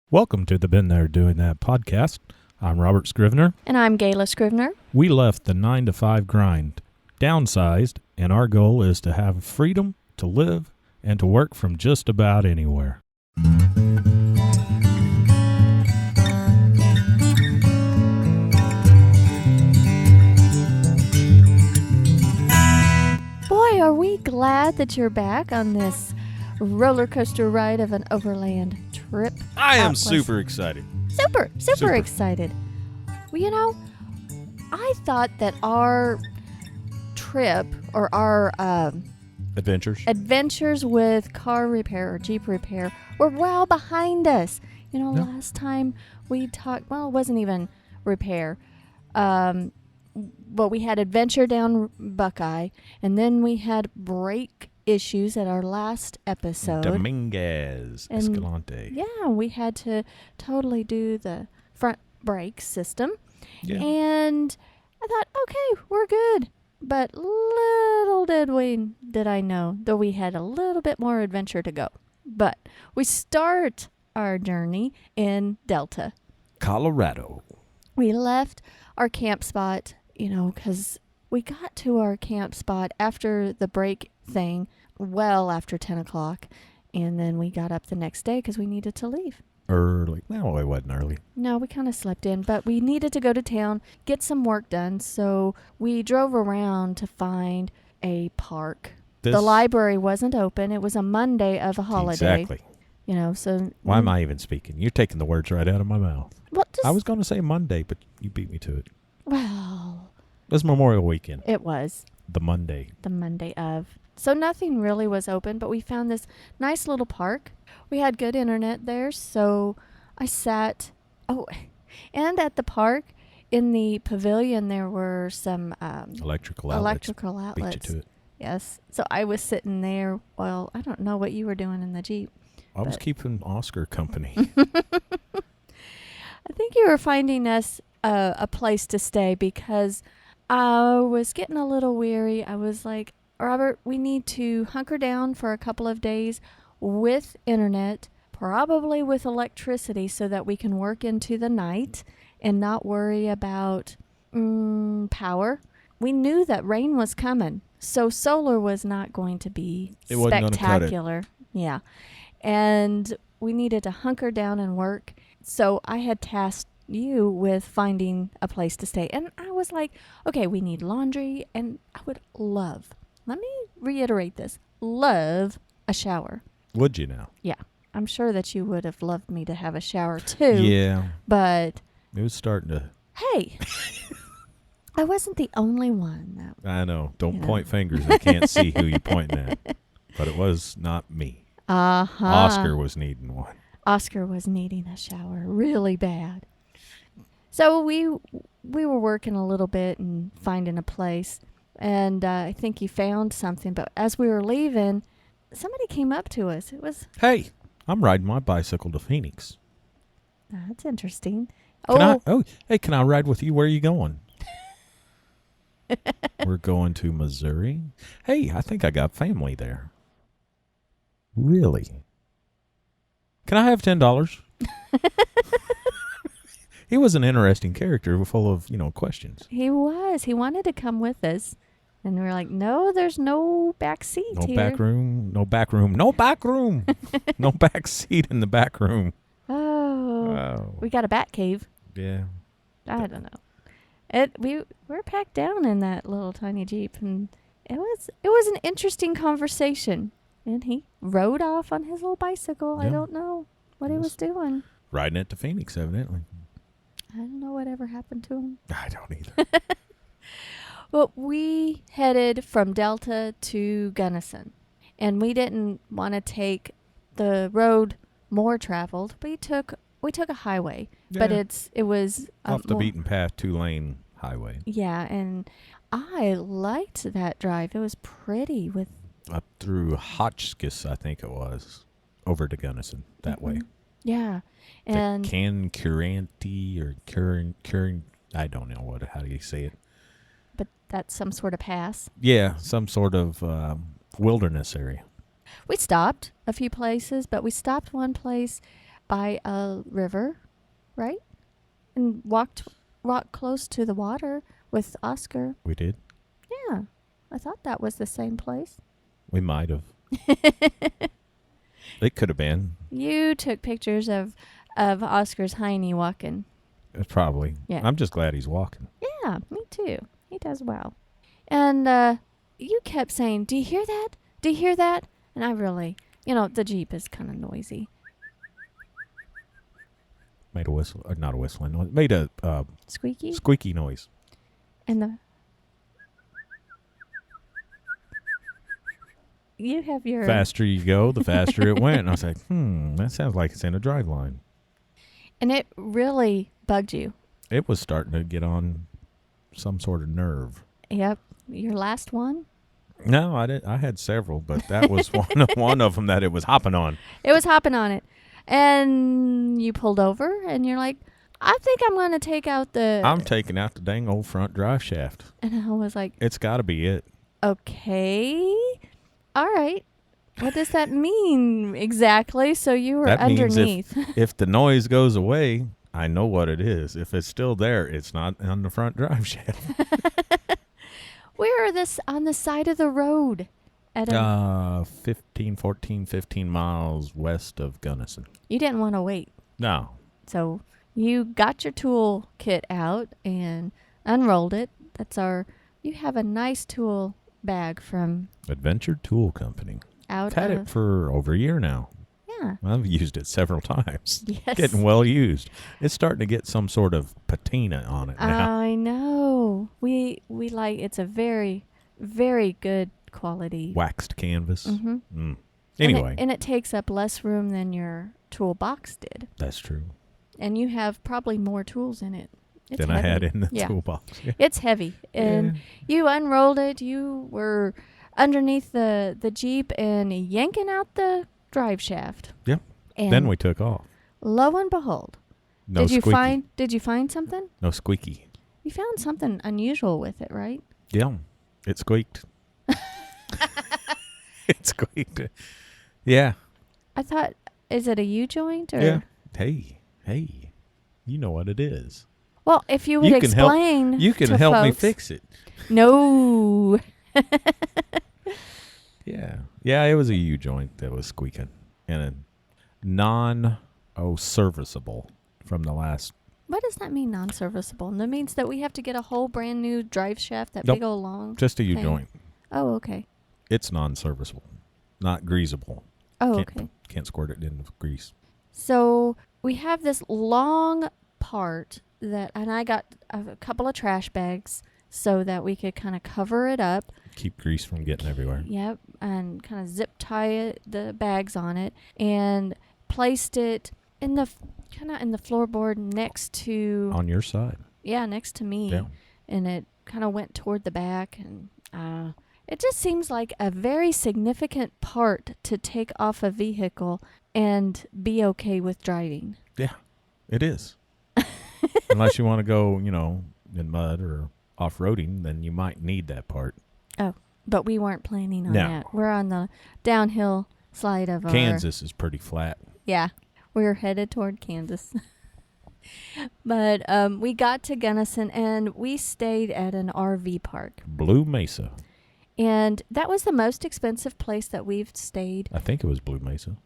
Welcome to the Been There Doing That podcast. I'm Robert Scrivener. And I'm Gayla Scrivener. We left the 9-to-5 grind, downsized, and our goal is to have freedom to live and to work from just about anywhere. Boy, are we glad that you're back on this roller coaster ride of an overland trip. I am super excited. Super excited. Well, I thought that our trip or our adventures with car repair or Jeep repair were well behind us. Last time we talked, it wasn't even repair. But we had adventure down Buckeye, and then we had brake issues at our last episode. Dominguez Escalante. Yeah, we had to totally do the front brake system. Yeah. And I thought, okay, we're good. But little did I know that we had a little bit more adventure to go. But we start our journey in Delta, Colorado. We left our camp spot, because we got to our camp spot after the break thing, well after 10 o'clock. And then we got up the next day because we needed to leave. Early. No, it wasn't early. No, we kind of slept in, but we needed to go to town, get some work done. So we drove around to find a park. The library wasn't open. It was a Monday of a holiday. Exactly. So... Why am I even speaking? You're taking the words right out of my mouth. Well, I was going to say Monday, but you beat me to it. Well... It was Memorial Weekend. It was. The Monday of. So nothing really was open, but we found this nice little park. We had good internet there, so I sat... Oh, and at the park, in the pavilion, there were some... Electrical outlets. Beat you to it. Yes. So I was sitting there. Well, I don't know what you were doing in the Jeep. I was keeping Oscar company. I think you were finding us a place to stay because I was getting a little weary. I was like, Robert, we need to hunker down for a couple of days with internet, probably with electricity, so that we can work into the night and not worry about power. We knew that rain was coming, so solar was not going to be spectacular. Yeah. And we needed to hunker down and work. So I had tasked you with finding a place to stay. And I was like, okay, we need laundry. And I would love, let me reiterate this, love a shower. Would you now? Yeah. I'm sure that you would have loved me to have a shower too. Yeah. But. It was starting to. Hey. I wasn't the only one. I know. Don't point fingers. I can't see who you're pointing at. But it was not me. Uh-huh. Oscar was needing one. Oscar was needing a shower really bad. So we were working a little bit and finding a place. And I think you found something. But as we were leaving, somebody came up to us. It was... Hey, I'm riding my bicycle to Phoenix. That's interesting. Can I ride with you? Where are you going? We're going to Missouri. Hey, I think I got family there. Really? Can I have $10? He was an interesting character full of, questions. He was. He wanted to come with us. And we were like, no, there's no back seat here. No back room. No back seat in the back room. Oh. We got a bat cave. Yeah. I don't know. We were packed down in that little tiny Jeep, and it was an interesting conversation. And he rode off on his little bicycle. Yeah. I don't know what he was doing. Riding it to Phoenix, evidently. I don't know whatever happened to him. I don't either. Well, we headed from Delta to Gunnison. And we didn't want to take the road more traveled. We took a highway. Yeah. But it was... off the beaten path, 2-lane highway. Yeah, and I liked that drive. It was pretty with... Up through Hotchkiss, I think it was, over to Gunnison, that way. Yeah. And Curanti or Curran, I don't know how do you say it. But that's some sort of pass? Yeah, some sort of wilderness area. We stopped a few places, but we stopped one place by a river, right? And walked close to the water with Oscar. We did. Yeah, I thought that was the same place. We might have. It could have been. You took pictures of Oscar's hiney walking. Probably. Yeah. I'm just glad he's walking. Yeah, me too. He does well. And you kept saying, "Do you hear that? Do you hear that?" And I really, the Jeep is kind of noisy. Made a whistle, or not a whistling noise. Made a Squeaky? squeaky noise. And you have your... Faster you go, the faster it went. And I was like, that sounds like it's in a drive line. And it really bugged you. It was starting to get on some sort of nerve. Yep. Your last one? No, I didn't. I had several, but that was one of them that it was hopping on. It was hopping on it. And you pulled over, and you're like, I think I'm going to take out the... I'm taking out the dang old front drive shaft. And I was like... It's got to be it. Okay. All right. What does that mean exactly? So you were that underneath. Means if the noise goes away, I know what it is. If it's still there, it's not on the front drive shaft. Where are this on the side of the road? At 15 miles west of Gunnison. You didn't want to wait. No. So you got your tool kit out and unrolled it. You have a nice tool bag from Adventure Tool Company. I've had it for over a year now. Yeah. I've used it several times. Yes. Getting well used. It's starting to get some sort of patina on it now. I know. We like it's a very, very good quality. Waxed canvas. Mm-hmm. Anyway. And it takes up less room than your toolbox did. That's true. And you have probably more tools in it. It's than heavy. I had in the toolbox. Yeah. It's heavy. And you unrolled it. You were underneath the Jeep and yanking out the drive shaft. Yeah. And then we took off. Lo and behold. No squeaky. Did you find something? No squeaky. You found something unusual with it, right? Yeah. It squeaked. It squeaked. Yeah. I thought, is it a U-joint? Or? Yeah. Hey. You know what it is. Well, if you would explain you can to help me folks. fix it. No. Yeah. Yeah, it was a U-joint that was squeaking. And a serviceable from the last. What does that mean, non-serviceable? That means that we have to get a whole brand new drive shaft, that Nope. big old long Just a U-joint. Oh, okay. It's non-serviceable, not greasable. Oh, okay. Can't squirt it in with grease. So we have this long part and I got a couple of trash bags so that we could kind of cover it up. Keep grease from getting everywhere. Yep, and kind of zip tie the bags on it and placed it in the floorboard next to... On your side. Yeah, next to me. Yeah. And it kind of went toward the back. And it just seems like a very significant part to take off a vehicle and be okay with driving. Yeah, it is. Unless you want to go, in mud or off-roading, then you might need that part. Oh, but we weren't planning on No. that. We're on the downhill slide of Kansas is pretty flat. Yeah, we were headed toward Kansas. But we got to Gunnison, and we stayed at an RV park. Blue Mesa. And that was the most expensive place that we've stayed. I think it was Blue Mesa.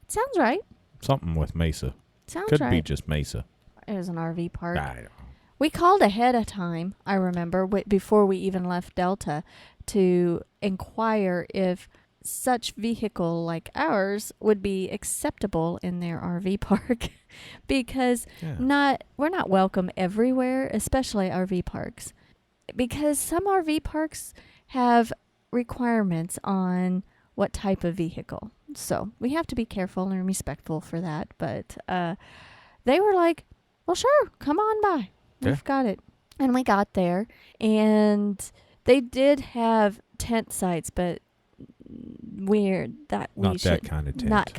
Sounds right. Something with Mesa. Sounds Could right. be just Mesa. It was an RV park. I don't know. We called ahead of time, I remember, before we even left Delta, to inquire if such vehicle like ours would be acceptable in their RV park because we're not welcome everywhere, especially RV parks, because some RV parks have requirements on what type of vehicle. So we have to be careful and respectful for that. But they were like, well, sure, come on by. We've got it. And we got there, and they did have tent sites, but weird that we Not should that kind of tent. not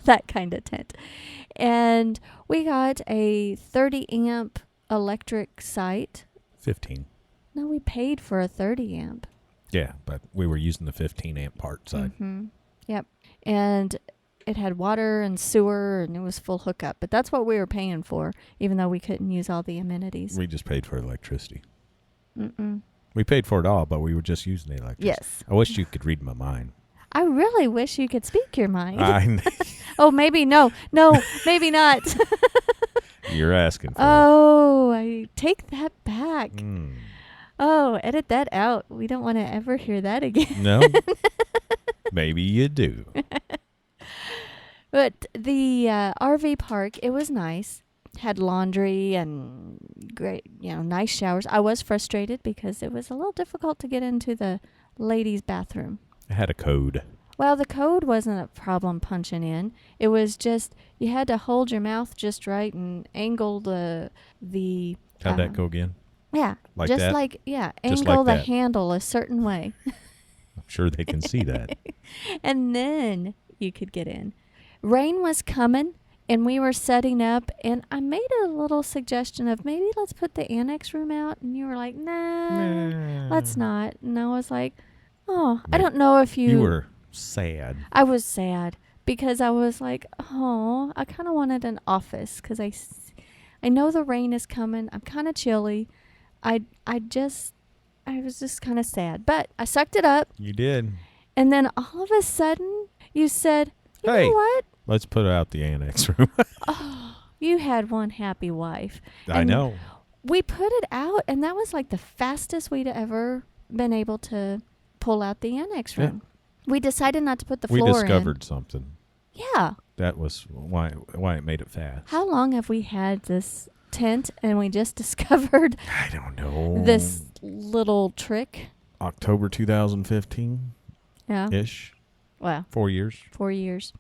that kind of tent. And we got a 30 amp electric site. 15. No, we paid for a 30 amp. Yeah, but we were using the 15 amp part side. Mm-hmm. Yep. And it had water and sewer, and it was full hookup. But that's what we were paying for, even though we couldn't use all the amenities. We just paid for electricity. Mm-mm. We paid for it all, but we were just using the electricity. Yes. I wish you could read my mind. I really wish you could speak your mind. I Oh, maybe no, maybe not. You're asking for Oh, I take that back. it. Mm. Oh, edit that out. We don't want to ever hear that again. No? Maybe you do. But the RV park, it was nice. Had laundry and great, nice showers. I was frustrated because it was a little difficult to get into the ladies' bathroom. It had a code. Well, the code wasn't a problem punching in. It was just you had to hold your mouth just right and angle the. How'd that go again? Yeah, Like just that? like Just angle like the that. handle a certain way, I'm sure they can see that. and then you could get in. Rain was coming, and we were setting up, and I made a little suggestion of maybe let's put the annex room out, and you were like, nah. Let's not. And I was like, oh, I don't know if You were sad. I was sad because I was like, oh, I kind of wanted an office because I know the rain is coming. I'm kind of chilly. I was just kind of sad, but I sucked it up. You did. And then all of a sudden you said, you Hey. know what? Let's put out the annex room. Oh, you had one happy wife. I And know. We put it out, and that was like the fastest we'd ever been able to pull out the annex room. We decided not to put the We floor in. discovered something. Yeah. That was why it made it fast. How long have we had this tent, and we just discovered I don't know. this little trick? October 2015 Yeah. ish. Well, 4 years. 4 years.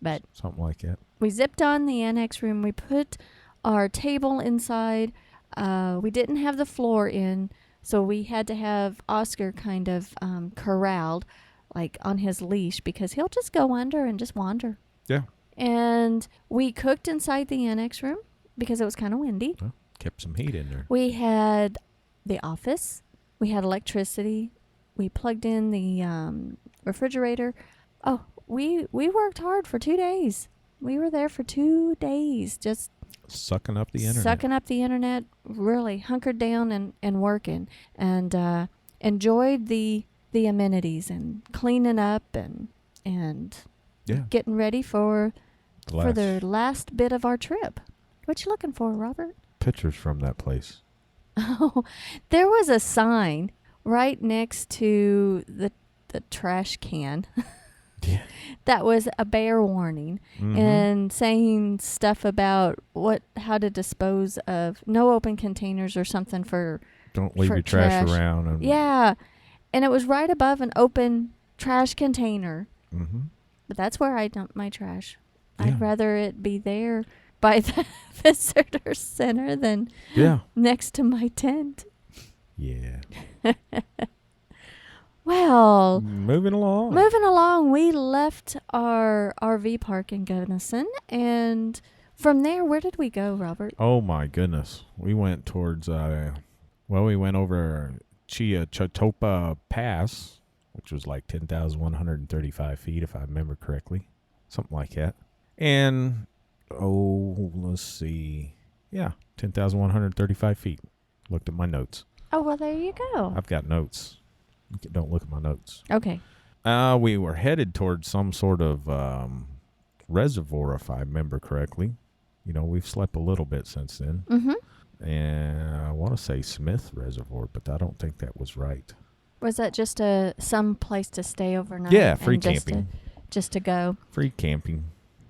But Something like that. we zipped on the annex room. We put our table inside. We didn't have the floor in, so we had to have Oscar kind of corralled, like on his leash, because he'll just go under and just wander. Yeah. And we cooked inside the annex room because it was kind of windy. Well, kept some heat in there. We had the office. We had electricity. We plugged in the refrigerator. Oh, we worked hard for 2 days. We were there for 2 days, just Sucking up the internet. sucking up the internet, really hunkered down and working, and enjoyed the amenities and cleaning up and Yeah. getting ready for The the last bit of our trip. What you looking for, Robert? pictures from that place. Oh, there was a sign right next to the trash can Yeah. that was a bear warning Mhm. and saying stuff about how to dispose of no open containers or something for Don't leave for your trash trash. around. And, yeah, and it was right above an open trash container. Mm-hmm. But that's where I dump my trash. Yeah. I'd rather it be there by the visitor center than Yeah. next to my tent. Yeah. Well, Moving along. moving along, we left our RV park in Gunnison, and from there, where did we go, Robert? Oh my goodness. We went towards we went over Chatopa Pass, which was like 10,135 feet if I remember correctly. Something like that. And let's see. Yeah, 10,135 feet. Looked at my notes. Oh, well, there you go. I've got notes. Don't look at my notes. Okay. We were headed towards some sort of reservoir, if I remember correctly. We've slept a little bit since then. Mm-hmm. And I want to say Smith Reservoir, but I don't think that was right. Was that just some place to stay overnight? Yeah, free and camping. Just to go? Free camping.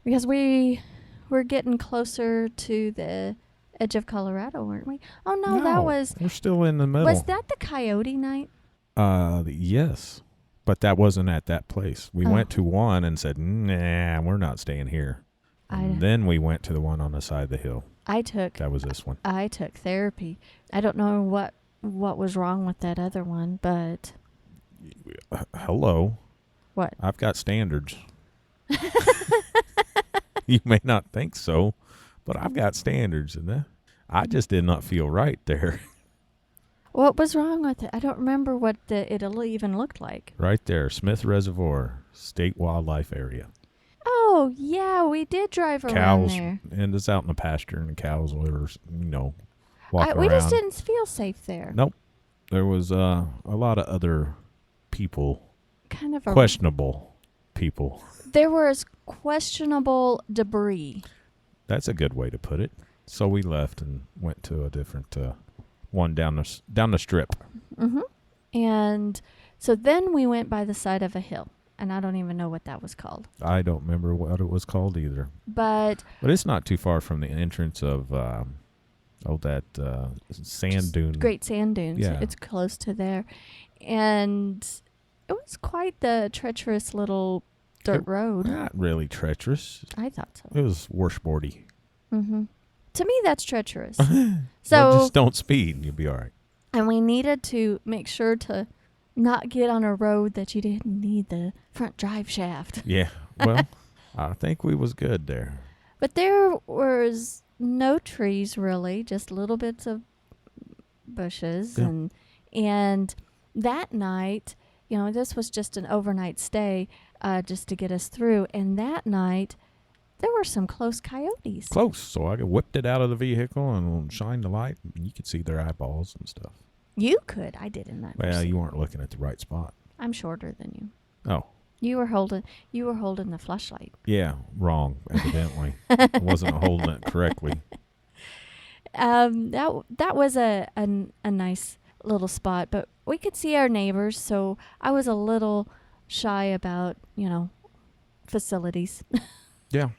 Because we're getting closer to the edge of Colorado, weren't we? Oh, no, that was... We're still in the middle. Was that the coyote night? Yes. But that wasn't at that place. We Oh. went to one and said, nah, we're not staying here. And then we went to the one on the side of the hill. That was this one. I took therapy. I don't know what was wrong with that other one, but... Hello. What? I've got standards. You may not think so, but I've got standards, and I just did not feel right there. What was wrong with it? I don't remember what it even looked like. Right there, Smith Reservoir, State Wildlife Area. Oh, Oh, yeah, we did drive around Cows, there. and it's out in the pasture, and the cows were, walking We just around. didn't feel safe there. Nope. There was a lot of other people, Kind of questionable people. There was questionable debris. That's a good way to put it. So we left and went to a different one down the strip. Mm-hmm. And so then we went by the side of a hill, and I don't even know what that was called. I don't remember what it was called either. But it's not too far from the entrance of that sand dune. Great sand dunes. Yeah. It's close to there. And it was quite the treacherous little dirt road. Not really treacherous. I thought so. It was washboardy. Mm-hmm. To me, that's treacherous. Well, just don't speed and you'll be all right. And we needed to make sure to not get on a road that you didn't need the front drive shaft. Yeah. Well, I think we was good there. But there was no trees really, just little bits of bushes. Yeah. And that night, this was just an overnight stay just to get us through. And that night, there were some close coyotes. Close. So I whipped it out of the vehicle and shined the light. And you could see their eyeballs and stuff. You could. I didn't. Well, you weren't looking at the right spot. I'm shorter than you. Oh. You were holding the flashlight. Yeah, wrong, evidently. I wasn't holding it correctly. That was a nice little spot, but we could see our neighbors, so I was a little shy about, facilities. Yeah.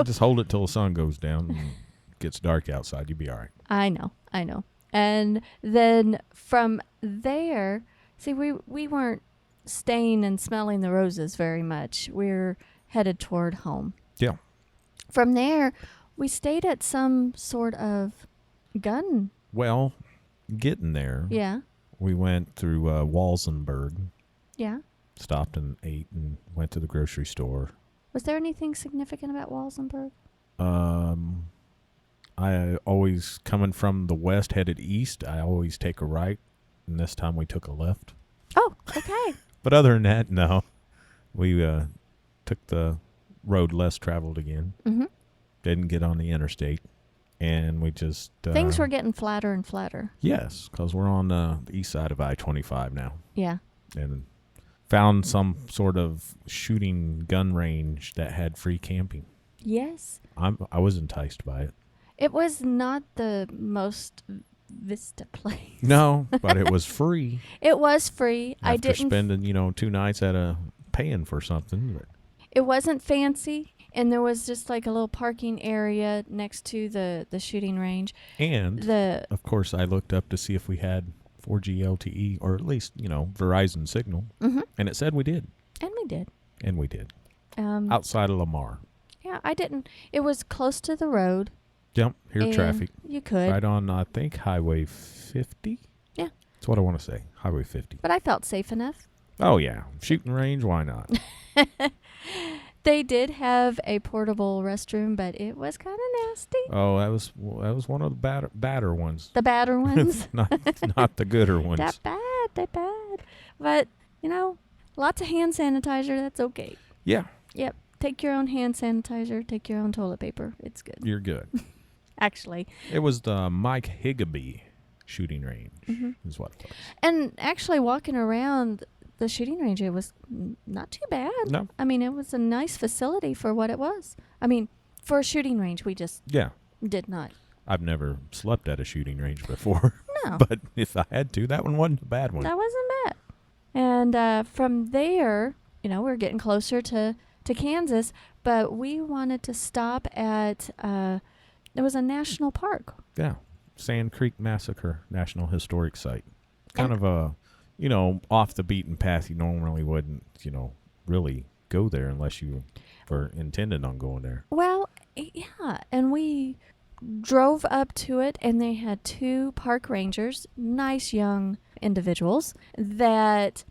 Just hold it till the sun goes down and it gets dark outside. You'll be all right. I know. And then from there, see, we weren't staying and smelling the roses very much. We're headed toward home. Yeah. From there, we stayed at some sort of gun. Well, getting there. Yeah. We went through Walsenburg. Yeah. Stopped and ate and went to the grocery store. Was there anything significant about Walsenburg? I always, coming from the west headed east, I always take a right. And this time we took a left. Oh, okay. But other than that, no. We took the road less traveled again. Mm-hmm. Didn't get on the interstate. And we just... Things were getting flatter and flatter. Yes, because we're on the east side of I-25 now. Yeah. And found some sort of shooting gun range that had free camping. Yes. I was enticed by it. It was not the most vista place. No, but it was free. It was free. After I didn't spending, 2 nights at paying for something. But it wasn't fancy, and there was just like a little parking area next to the shooting range. And of course, I looked up to see if we had 4G LTE or at least Verizon signal, and it said we did. And we did. And we did. Outside of Lamar. Yeah, I didn't. It was close to the road. Yep, hear traffic. You could. Right on, I think, Highway 50? Yeah. That's what I want to say, Highway 50. But I felt safe enough. Oh, yeah. Shooting range, why not? They did have a portable restroom, but it was kind of nasty. Oh, that was one of the badder ones. The badder ones? not the gooder ones. They're bad. But, lots of hand sanitizer, that's okay. Yeah. Yep. Take your own hand sanitizer. Take your own toilet paper. It's good. You're good. Actually. It was the Mike Higgby shooting range is what it was. And actually walking around the shooting range, it was not too bad. No. I mean, it was a nice facility for what it was. I mean, for a shooting range, we just did not. I've never slept at a shooting range before. No. But if I had to, that one wasn't a bad one. That wasn't bad. And from there, we're getting closer to Kansas, but we wanted to stop at, there was a national park. Yeah. Sand Creek Massacre National Historic Site. Kind of a, off the beaten path. You normally wouldn't, really go there unless you were intended on going there. Well, yeah. And we drove up to it, and they had 2 park rangers, nice young individuals, that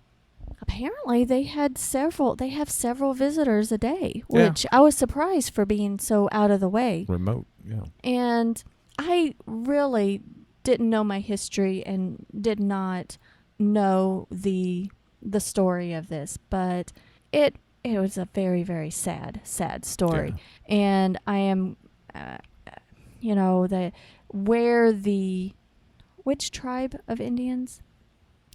apparently they have several visitors a day, which I was surprised for being so out of the way. Remote, yeah. And I really didn't know my history and did not know the story of this, but it it was a very, very sad story. And I am, which tribe of Indians?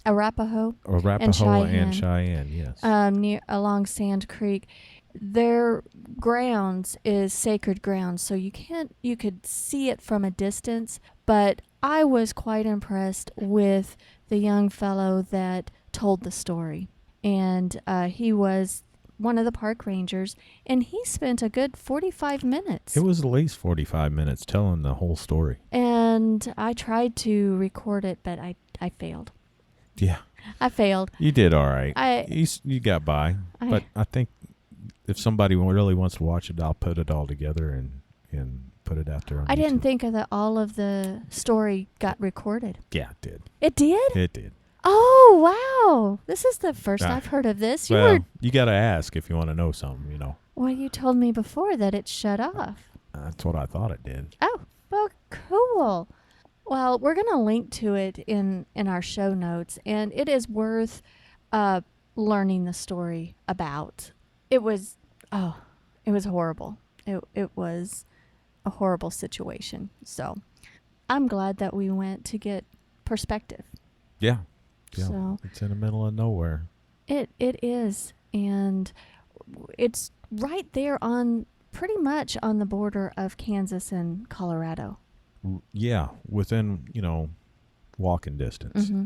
Arapaho and Cheyenne, yes. Along Sand Creek. Their grounds is sacred ground, so you could see it from a distance, but I was quite impressed with the young fellow that told the story. And he was one of the park rangers, and he spent a good 45 minutes. It was at least 45 minutes telling the whole story. And I tried to record it, but I failed. Yeah. I failed. You did all right. You got by. But I think if somebody really wants to watch it, I'll put it all together and put it out there on I YouTube. didn't think that all of the story got recorded. Yeah, it did. It did? It did. Oh, wow. This is the first I've heard of this. You got to ask if you want to know something, Well, you told me before that it shut off. That's what I thought it did. Oh, well, cool. Well, we're going to link to it in our show notes, and it is worth learning the story about. It was horrible. It was a horrible situation. So I'm glad that we went to get perspective. Yeah. So it's in the middle of nowhere. It is, and it's right there pretty much on the border of Kansas and Colorado. Yeah, within, walking distance. Mm-hmm.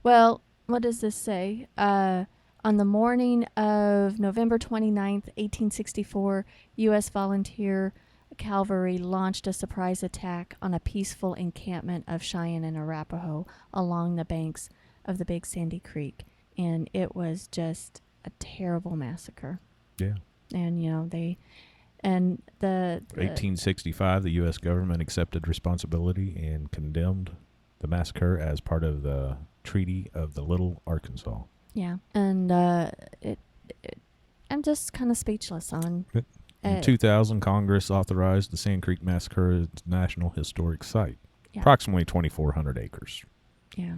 Well, what does this say? On the morning of November 29th, 1864, U.S. Volunteer Cavalry launched a surprise attack on a peaceful encampment of Cheyenne and Arapaho along the banks of the Big Sandy Creek. And it was just a terrible massacre. Yeah. And, the 1865, the U.S. government accepted responsibility and condemned the massacre as part of the Treaty of the Little Arkansas. Yeah, and I'm just kind of speechless on. In 2000, Congress authorized the Sand Creek Massacre as a National Historic Site, yeah. Approximately 2,400 acres. Yeah.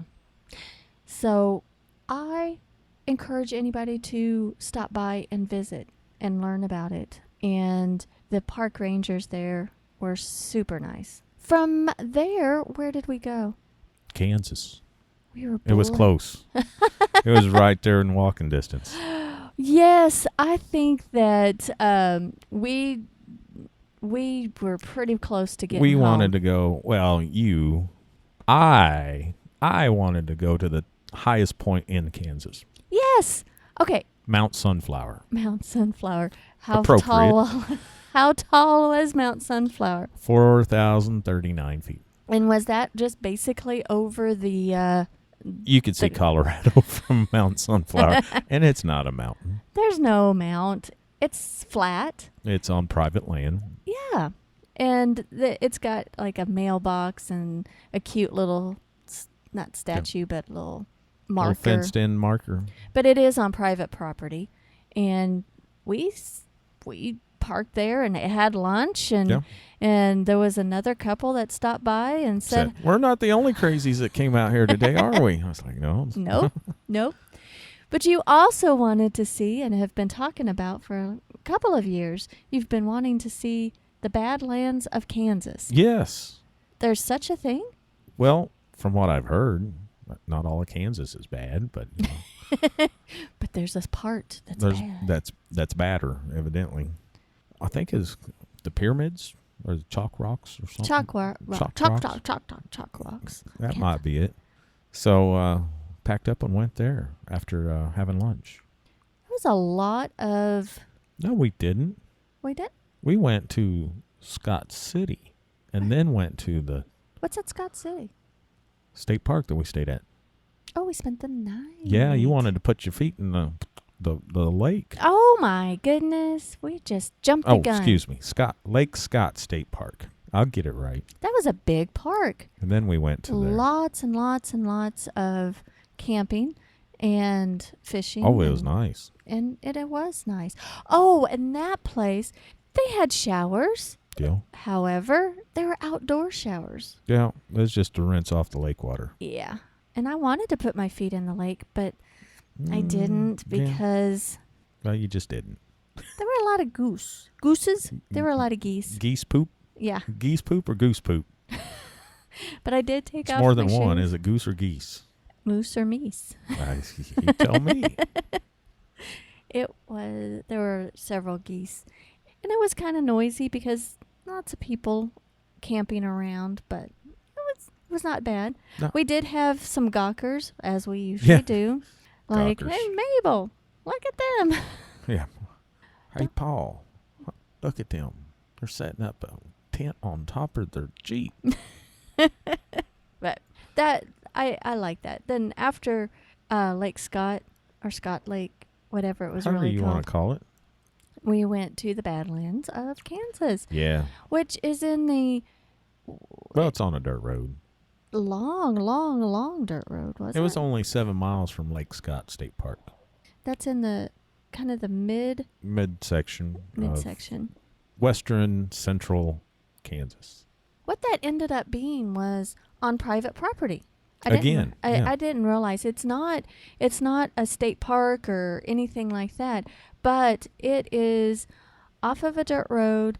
So I encourage anybody to stop by and visit and learn about it. And the park rangers there were super nice. From there, where did we go? Kansas. It was close. It was right there in walking distance. Yes, I think that we were pretty close to getting home. Wanted to go. Well, I wanted to go to the highest point in Kansas. Yes. Okay. Mount Sunflower. Mount Sunflower. How tall? How tall was Mount Sunflower? 4,039 feet. And was that just basically over the? You could see Colorado from Mount Sunflower, and it's not a mountain. There's no mount. It's flat. It's on private land. Yeah, and it's got like a mailbox and a cute little, not statue, but little marker. Little fenced-in marker. But it is on private property, and we parked there and had lunch, and there was another couple that stopped by and said, "We're not the only crazies that came out here today, are we?" I was like, "No, nope." But you also wanted to see, and have been talking about for a couple of years, you've been wanting to see the Badlands of Kansas. Yes. There's such a thing? Well, from what I've heard, not all of Kansas is bad, but but there's this part that's bad. That's badder, evidently. I think is the pyramids or the chalk rocks or something. Chalk rocks. That might be it. So packed up and went there after having lunch. It was a lot of. No, we didn't. We did. We went to Scott City, and then went to the. What's at Scott City? State park that we stayed at. Oh, we spent the night. Yeah, you wanted to put your feet in the lake. Oh my goodness, we just jumped the gun. Oh, excuse me, Lake Scott State Park. I'll get it right. That was a big park. And then we went to lots and lots and lots of camping and fishing. Oh, it was nice. And it was nice. Oh, and that place, they had showers. Yeah. However, they were outdoor showers. Yeah, it was just to rinse off the lake water. Yeah. And I wanted to put my feet in the lake, but I didn't because Well, you just didn't. There were a lot of gooses. There were a lot of geese. Geese poop? Yeah, Geese poop or goose poop? but I did take It's off more my than one. shoes. Is it goose or geese? Moose or meese? You tell me. There were several geese. And it was kind of noisy because lots of people camping around, but it was not bad. No. We did have some gawkers, as we usually do. Like, Gawkers. hey, Mabel, look at them. Yeah. Hey, Paul, look at them. They're setting up a tent on top of their Jeep. But that I like that. Then after Lake Scott or Scott Lake, whatever it was However really you called, want to call it. we went to the Badlands of Kansas, Yeah. which is in the Well, it's on a dirt road. long dirt road, wasn't it? It was only 7 miles from Lake Scott State Park. That's in the kind of the Midsection. midsection. Western central Kansas. What that ended up being was on private property. Again, I didn't realize it's not a state park or anything like that, but it is off of a dirt road.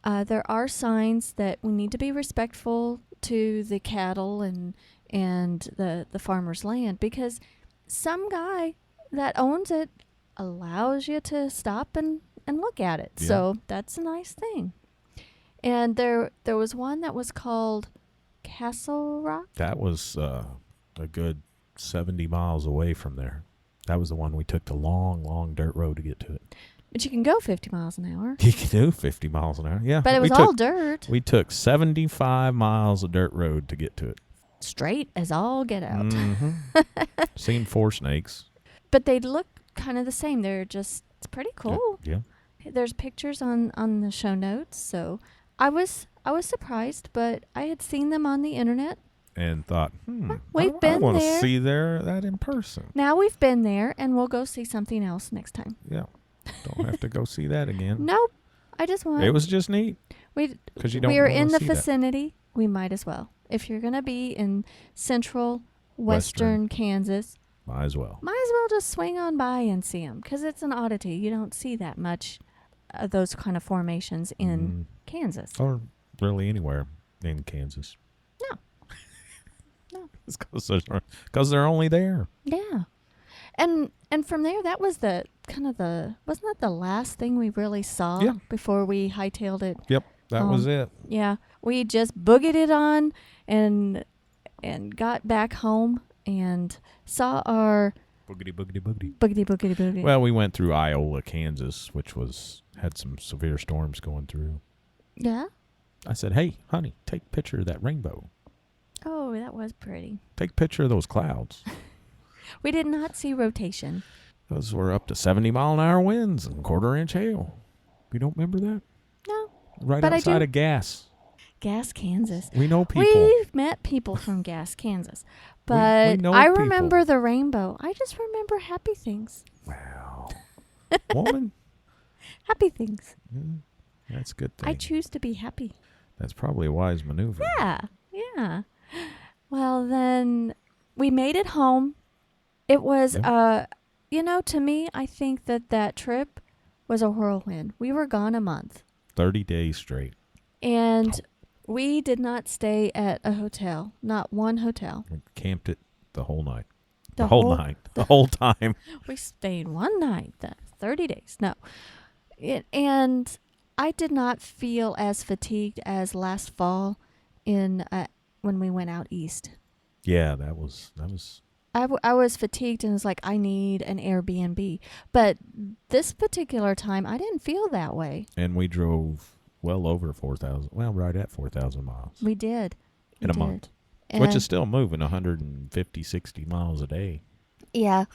There are signs that we need to be respectful to the cattle and the farmer's land, because some guy that owns it allows you to stop and look at it. Yeah. So that's a nice thing. And there was one that was called Castle Rock. That was a good 70 miles away from there. That was the one we took the long dirt road to get to it. But you can go 50 miles an hour. You can do 50 miles an hour. Yeah. But it was all dirt. We took 75 miles of dirt road to get to it. Straight as all get out. Mm-hmm. Seen 4 snakes. But they look kind of the same. It's pretty cool. Yeah. There's pictures on the show notes. So I was surprised, but I had seen them on the internet. And thought, We've I been want to there. see that in person. Now we've been there, and we'll go see something else next time. Yeah. Don't have to go see that again. Nope. I just want. It was just neat. Because you don't we are wanna in the see that. vicinity. We might as well. If you're going to be in central western Kansas, Might as well. might as well just swing on by and see them, because it's an oddity. You don't see that much of those kind of formations in Kansas. Or really anywhere in Kansas. No. No. It's because they're only there. Yeah. And from there, that was wasn't that the last thing we really saw Yeah. before we hightailed it? Yep. That was it. Yeah. We just boogied it on and got back home and saw our Boogity. boogity. Well, we went through Iola, Kansas, which had some severe storms going through. Yeah. I said, hey, honey, take a picture of that rainbow. Oh, that was pretty. Take a picture of those clouds. We did not see rotation. Those were up to 70-mile-an-hour winds and quarter-inch hail. You don't remember that? No. Right But I outside do. of Gas. Gas, Kansas. We know people. We've met people from Gas, Kansas. But know I people. remember the rainbow. I just remember happy things. Wow. Woman. Happy things. That's a good thing. I choose to be happy. That's probably a wise maneuver. Yeah. Well, then we made it home. It was, to me, I think that trip was a whirlwind. We were gone a month. 30 days straight. And we did not stay at a hotel. Not one hotel. We camped it the whole night. The The whole whole- night. The whole time. We stayed one night, 30 days. No. And I did not feel as fatigued as last fall when we went out east. Yeah, that was. I was fatigued and was like, I need an Airbnb. But this particular time, I didn't feel that way. And we drove well over 4,000. Well, right at 4,000 miles. We did. In a month. Which is still moving 150, 60 miles a day. Yeah.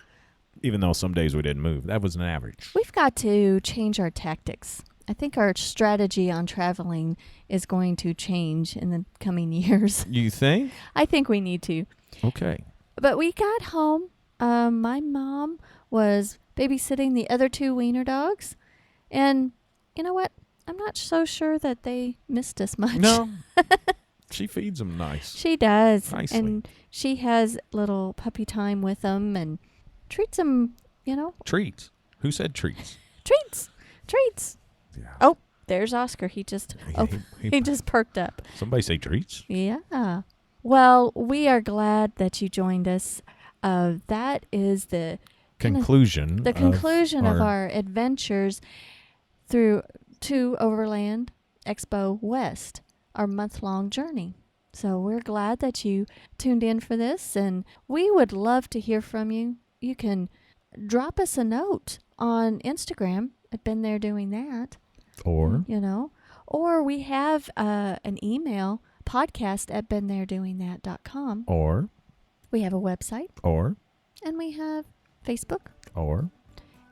Even though some days we didn't move. That was an average. We've got to change our tactics. I think our strategy on traveling is going to change in the coming years. You think? I think we need to. Okay. But we got home. My mom was babysitting the other 2 wiener dogs. And you know what? I'm not so sure that they missed us much. No. She feeds them nice. She does. Nicely. And she has little puppy time with them and treats them, Treats. Who said treats? Treats. Treats. Yeah. Oh, there's Oscar. He just he just perked up. Somebody say treats? Yeah. Well, we are glad that you joined us. That is the Conclusion. of our adventures to Overland Expo West, our month-long journey. So we're glad that you tuned in for this, and we would love to hear from you. You can drop us a note on Instagram. I've been there doing that. Or we have an email, podcast@beentheredoingthat.com. Or We have a website. And we have Facebook.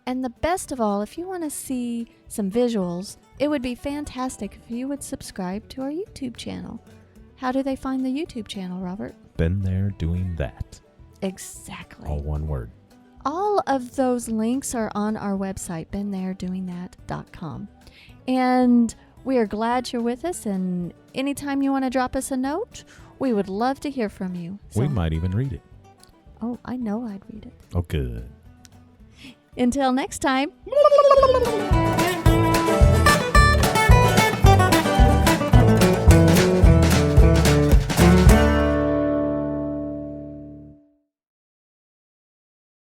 And the best of all, if you want to see some visuals, it would be fantastic if you would subscribe to our YouTube channel. How do they find the YouTube channel, Robert? Been There Doing That. Exactly. All one word. All of those links are on our website, beentheredoingthat.com. And we are glad you're with us, and anytime you want to drop us a note, we would love to hear from you. So, we might even read it. Oh, I know I'd read it. Oh, good. Until next time.